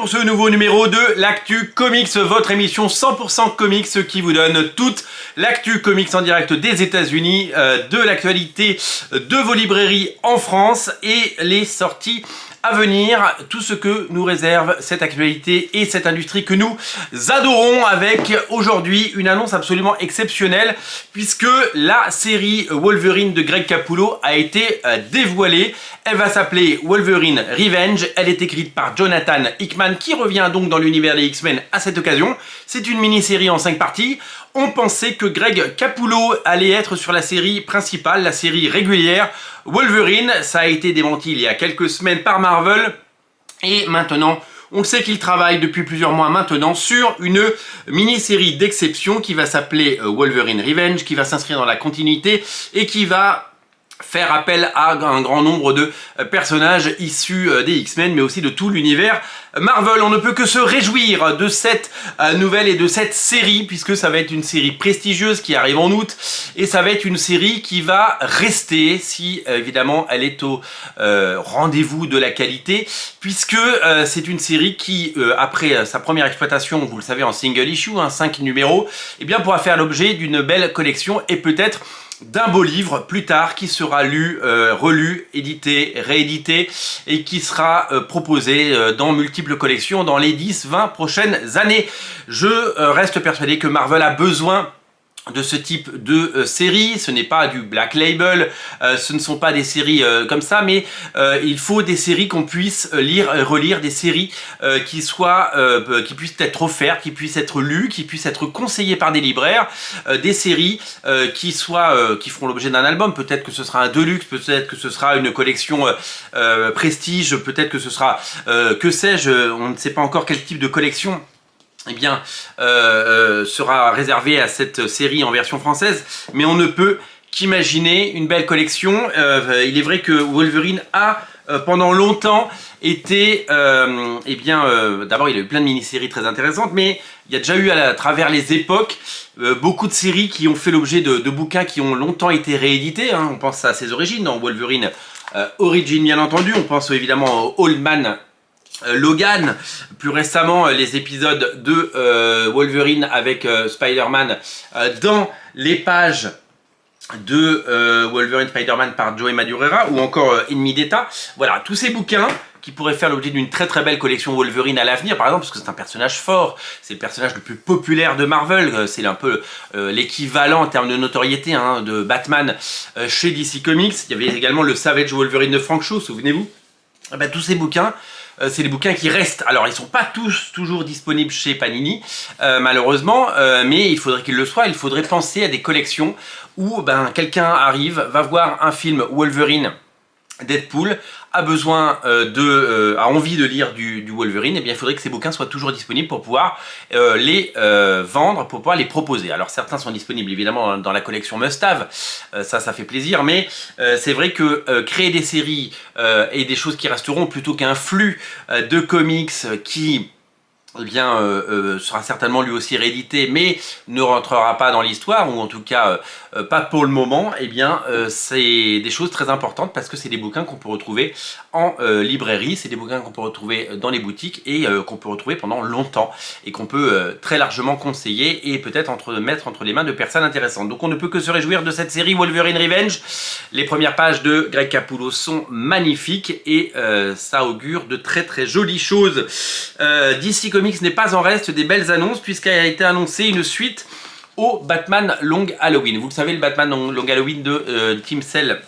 pour ce nouveau numéro de l'Actu Comics, votre émission 100% comics qui vous donne toute l'actu comics en direct des États-Unis, de l'actualité de vos librairies en France et les sorties à venir, tout ce que nous réserve cette actualité et cette industrie que nous adorons, avec aujourd'hui une annonce absolument exceptionnelle puisque la série Wolverine de Greg Capullo a été dévoilée. Elle va s'appeler Wolverine Revenge. Elle est écrite par Jonathan Hickman qui revient donc dans l'univers des X-Men à cette occasion. C'est une mini-série en 5 parties. On pensait que Greg Capullo allait être sur la série principale, la série régulière Wolverine. Ça a été démenti il y a quelques semaines par Marvel. Et maintenant, on sait qu'il travaille depuis plusieurs mois maintenant sur une mini-série d'exception qui va s'appeler Wolverine Revenge, qui va s'inscrire dans la continuité et qui va faire appel à un grand nombre de personnages issus des X-Men, mais aussi de tout l'univers Marvel. On ne peut que se réjouir de cette nouvelle et de cette série, puisque ça va être une série prestigieuse qui arrive en août, et ça va être une série qui va rester, si évidemment elle est au rendez-vous de la qualité, puisque c'est une série qui, après sa première exploitation, vous le savez, en single issue, 5 numéros, eh bien pourra faire l'objet d'une belle collection et peut-être d'un beau livre plus tard qui sera lu, relu, édité, réédité et qui sera proposé dans multiples collections dans les 10-20 prochaines années. Je reste persuadé que Marvel a besoin de ce type de série. Ce n'est pas du Black Label, ce ne sont pas des séries comme ça, mais il faut des séries qu'on puisse lire et relire, des séries qui puissent être offertes, qui puissent être lues, qui puissent être conseillées par des libraires, des séries qui feront l'objet d'un album. Peut-être que ce sera un deluxe, peut-être que ce sera une collection prestige, peut-être que ce sera, que sais-je, on ne sait pas encore quel type de collection sera réservé à cette série en version française, mais on ne peut qu'imaginer une belle collection. Il est vrai que Wolverine a pendant longtemps été, d'abord il a eu plein de mini-séries très intéressantes, mais il y a déjà eu à travers les époques beaucoup de séries qui ont fait l'objet de bouquins qui ont longtemps été réédités. On pense à ses origines dans Wolverine Origin, bien entendu. On pense évidemment au Old Man Logan, plus récemment les épisodes de Wolverine avec Spider-Man dans les pages de Wolverine Spider-Man par Joe Madureira, ou encore Ennemi d'État. Voilà, tous ces bouquins qui pourraient faire l'objet d'une très très belle collection Wolverine à l'avenir, par exemple, parce que c'est un personnage fort, c'est le personnage le plus populaire de Marvel, c'est un peu l'équivalent en termes de notoriété de Batman chez DC Comics. Il y avait également le Savage Wolverine de Frank Shaw, souvenez-vous. Tous ces bouquins, c'est des bouquins qui restent. Alors, ils ne sont pas tous toujours disponibles chez Panini, malheureusement, mais il faudrait qu'ils le soient. Il faudrait penser à des collections où quelqu'un arrive, va voir un film Wolverine, Deadpool, a besoin a envie de lire du Wolverine, et bien il faudrait que ces bouquins soient toujours disponibles pour pouvoir les vendre, pour pouvoir les proposer. Alors certains sont disponibles évidemment dans la collection Must-Have, ça fait plaisir, mais c'est vrai que créer des séries et des choses qui resteront plutôt qu'un flux de comics qui sera certainement lui aussi réédité, mais ne rentrera pas dans l'histoire, ou en tout cas pas pour le moment, c'est des choses très importantes parce que c'est des bouquins qu'on peut retrouver en librairie, c'est des bouquins qu'on peut retrouver dans les boutiques et qu'on peut retrouver pendant longtemps et qu'on peut très largement conseiller et peut-être mettre entre les mains de personnes intéressantes. Donc on ne peut que se réjouir de cette série Wolverine Revenge. Les premières pages de Greg Capullo sont magnifiques et ça augure de très très jolies choses. DC Comics n'est pas en reste des belles annonces puisqu'il a été annoncé une suite au Batman Long Halloween. Vous le savez, le Batman Long Halloween de Tim Sale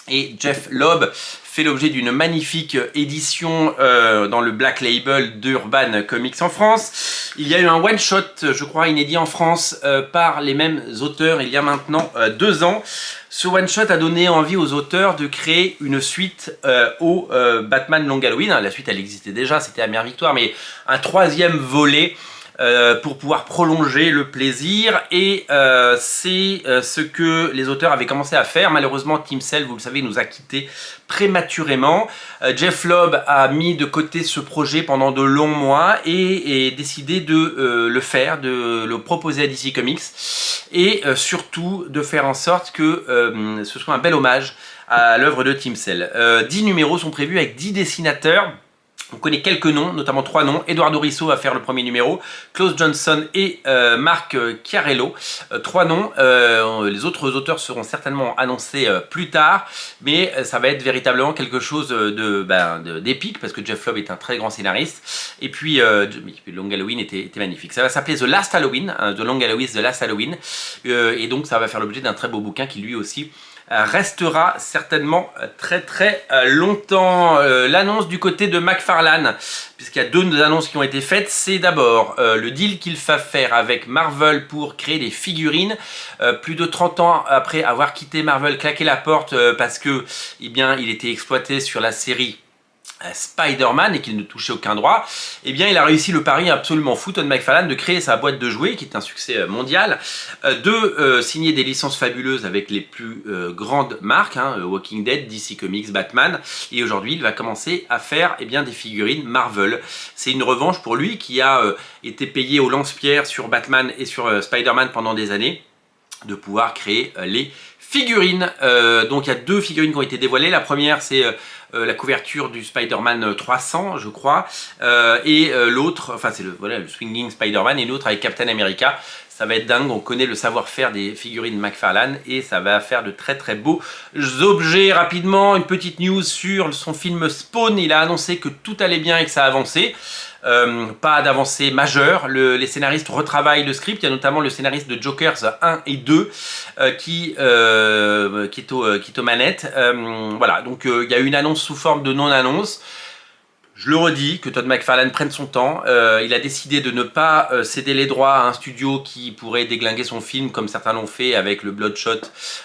et Jeff Loeb fait l'objet d'une magnifique édition dans le Black Label d'Urban Comics en France. Il y a eu un one-shot, je crois, inédit en France par les mêmes auteurs il y a maintenant 2 ans. Ce one-shot a donné envie aux auteurs de créer une suite au Batman Long Halloween. La suite, elle existait déjà, c'était Amère Victoire, mais un 3e volet pour pouvoir prolonger le plaisir, et c'est ce que les auteurs avaient commencé à faire. Malheureusement, Tim Sale, vous le savez, nous a quittés prématurément. Jeff Loeb a mis de côté ce projet pendant de longs mois et décidé de le faire, de le proposer à DC Comics, et surtout de faire en sorte que ce soit un bel hommage à l'œuvre de Tim Sale. 10 numéros sont prévus avec 10 dessinateurs. On connaît quelques noms, notamment 3 noms. Eduardo Risso va faire le premier numéro, Klaus Johnson et Marc Chiarello. 3 noms. Les autres auteurs seront certainement annoncés plus tard, mais ça va être véritablement quelque chose d'épique, parce que Jeff Loeb est un très grand scénariste. Et puis, Long Halloween était magnifique. Ça va s'appeler The Last Halloween, The Long Halloween, The Last Halloween. Et donc, ça va faire l'objet d'un très beau bouquin qui lui aussi restera certainement très longtemps. L'annonce du côté de McFarlane, puisqu'il y a 2 annonces qui ont été faites, c'est d'abord le deal qu'il va faire avec Marvel pour créer des figurines. Plus de 30 ans après avoir quitté Marvel, claqué la porte parce que eh bien, il était exploité sur la série Spider-Man et qu'il ne touchait aucun droit, eh bien il a réussi le pari absolument fou, Todd McFarlane, de créer sa boîte de jouets, qui est un succès mondial, de signer des licences fabuleuses avec les plus grandes marques, Walking Dead, DC Comics, Batman, et aujourd'hui il va commencer à faire des figurines Marvel. C'est une revanche pour lui qui a été payé au lance-pierre sur Batman et sur Spider-Man pendant des années, de pouvoir créer les figurines. Donc il y a 2 figurines qui ont été dévoilées. La première, c'est la couverture du Spider-Man 300, je crois, et l'autre, enfin c'est le Swinging Spider-Man, et l'autre avec Captain America. Ça va être dingue, on connaît le savoir-faire des figurines McFarlane et ça va faire de très beaux objets. Rapidement, une petite news sur son film Spawn. Il a annoncé que tout allait bien et que ça avançait. Pas d'avancée majeure, les scénaristes retravaillent le script. Il y a notamment le scénariste de Jokers 1 et 2 qui est aux manettes. Voilà, donc il y a eu une annonce sous forme de non-annonce. Je le redis, que Todd McFarlane prenne son temps. Il a décidé de ne pas céder les droits à un studio qui pourrait déglinguer son film, comme certains l'ont fait avec le Bloodshot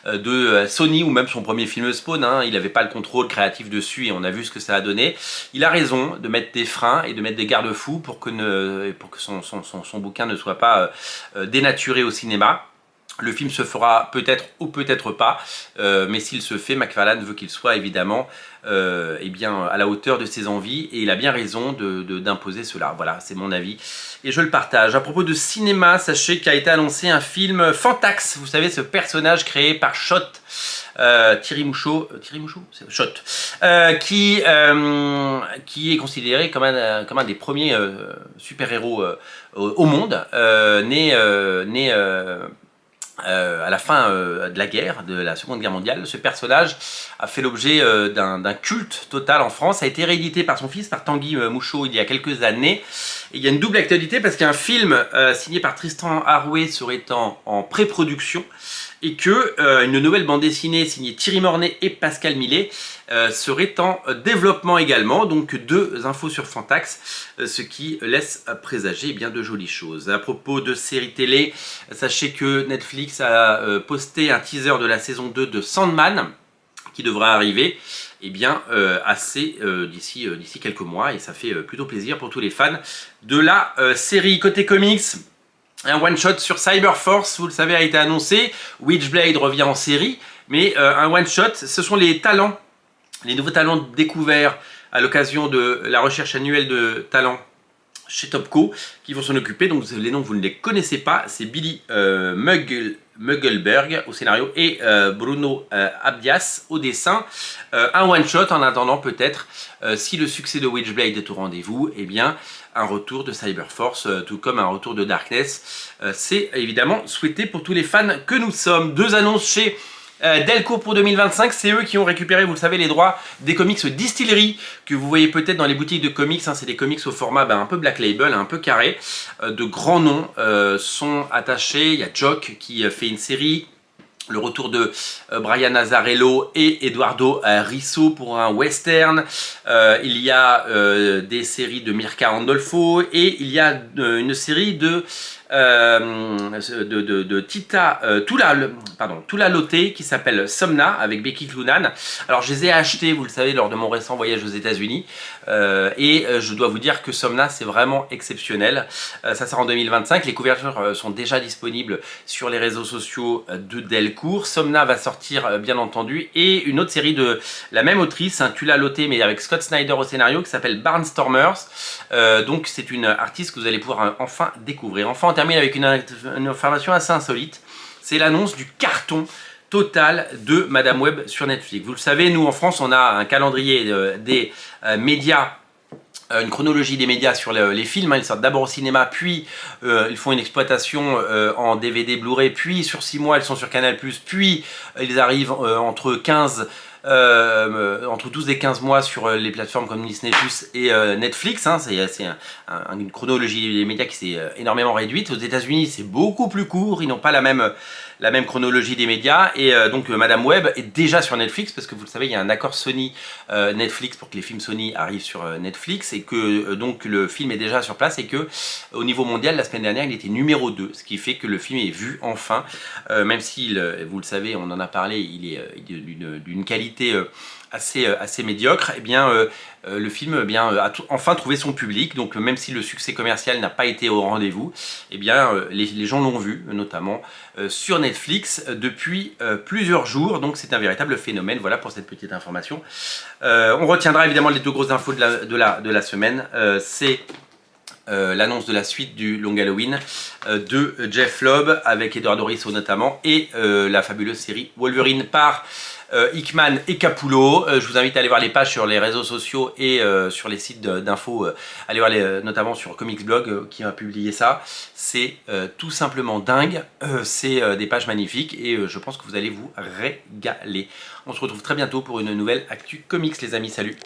de Sony, ou même son premier film Spawn. Il n'avait pas le contrôle créatif dessus et on a vu ce que ça a donné. Il a raison de mettre des freins et de mettre des garde-fous pour que son bouquin ne soit pas dénaturé au cinéma. Le film se fera peut-être ou peut-être pas, mais s'il se fait, McFarlane veut qu'il soit évidemment à la hauteur de ses envies, et il a bien raison d'imposer cela. Voilà, c'est mon avis et je le partage. À propos de cinéma, sachez qu'a été annoncé un film Fantax, vous savez, ce personnage créé par Shot, Thierry Mouchot, c'est Shot, qui est considéré comme un des premiers super-héros au monde, né à la fin de la guerre, de la Seconde Guerre mondiale. Ce personnage a fait l'objet d'un culte total en France. Ça a été réédité par son fils, par Tanguy Mouchot, il y a quelques années. Et il y a une double actualité parce qu'il y a un film signé par Tristan Harouet serait en pré-production, et que une nouvelle bande dessinée signée Thierry Mornay et Pascal Millet serait en développement également. Donc 2 infos sur Fantax, ce qui laisse présager bien de jolies choses. À propos de séries télé, sachez que Netflix a posté un teaser de la saison 2 de Sandman, qui devra arriver d'ici quelques mois, et ça fait plutôt plaisir pour tous les fans de la série. Côté comics, un one-shot sur Cyberforce, vous le savez, a été annoncé. Witchblade revient en série, mais un one-shot, ce sont les nouveaux talents découverts à l'occasion de la recherche annuelle de talents chez Topco, qui vont s'en occuper. Donc les noms, vous ne les connaissez pas, c'est Billy Muggleberg au scénario et Bruno Abdias au dessin. Un one-shot en attendant peut-être, si le succès de Witchblade est au rendez-vous, un retour de Cyberforce, tout comme un retour de Darkness. C'est évidemment souhaité pour tous les fans que nous sommes. 2 annonces chez Delcourt pour 2025, c'est eux qui ont récupéré, vous le savez, les droits des comics Distillery, que vous voyez peut-être dans les boutiques de comics. C'est des comics au format un peu Black Label, un peu carré. De grands noms sont attachés. Il y a Jock qui fait une série. Le retour de Brian Azzarello et Eduardo Risso pour un western. Il y a des séries de Mirka Andolfo, et il y a une série de Tita Tula Lotte qui s'appelle Somna, avec Becky Cloonan. Alors je les ai achetés, vous le savez, lors de mon récent voyage aux États-Unis, et je dois vous dire que Somna, c'est vraiment exceptionnel. Ça sort en 2025, les couvertures sont déjà disponibles sur les réseaux sociaux de Delcourt. Somna va sortir bien entendu, et une autre série de la même autrice, Tula Lotte, mais avec Scott Snyder au scénario, qui s'appelle Barnstormers. Donc c'est une artiste que vous allez pouvoir enfin découvrir. Enfin, on termine avec une information assez insolite. C'est l'annonce du carton total de Madame Web sur Netflix. Vous le savez, nous en France, on a un calendrier des médias une chronologie des médias sur les films, hein. Ils sortent d'abord au cinéma, puis ils font une exploitation en DVD Blu-ray, puis sur 6 mois ils sont sur Canal+, puis ils arrivent entre 12 et 15 mois sur les plateformes comme Disney Plus et Netflix, hein. C'est une chronologie des médias qui s'est énormément réduite. Aux États-Unis c'est beaucoup plus court, ils n'ont pas la même chronologie des médias, et donc Madame Web est déjà sur Netflix, parce que vous le savez, il y a un accord Sony Netflix pour que les films Sony arrivent sur Netflix, et que donc le film est déjà sur place, et que au niveau mondial la semaine dernière il était numéro 2, ce qui fait que le film est vu enfin, même si vous le savez, on en a parlé, il est d'une qualité assez médiocre. Et bien le film a enfin trouvé son public, donc même si le succès commercial n'a pas été au rendez-vous, et bien les gens l'ont vu, notamment sur Netflix depuis plusieurs jours, donc c'est un véritable phénomène. Voilà pour cette petite information. On retiendra évidemment les 2 grosses infos de la semaine. C'est l'annonce de la suite du Long Halloween de Jeff Loeb avec Eduardo Risso notamment, et la fabuleuse série Wolverine par Hickman et Capullo. Je vous invite à aller voir les pages sur les réseaux sociaux et sur les sites d'infos. Allez voir notamment sur Comics Blog qui a publié ça. C'est tout simplement dingue. C'est des pages magnifiques, et je pense que vous allez vous régaler. On se retrouve très bientôt pour une nouvelle Actu Comics, les amis. Salut!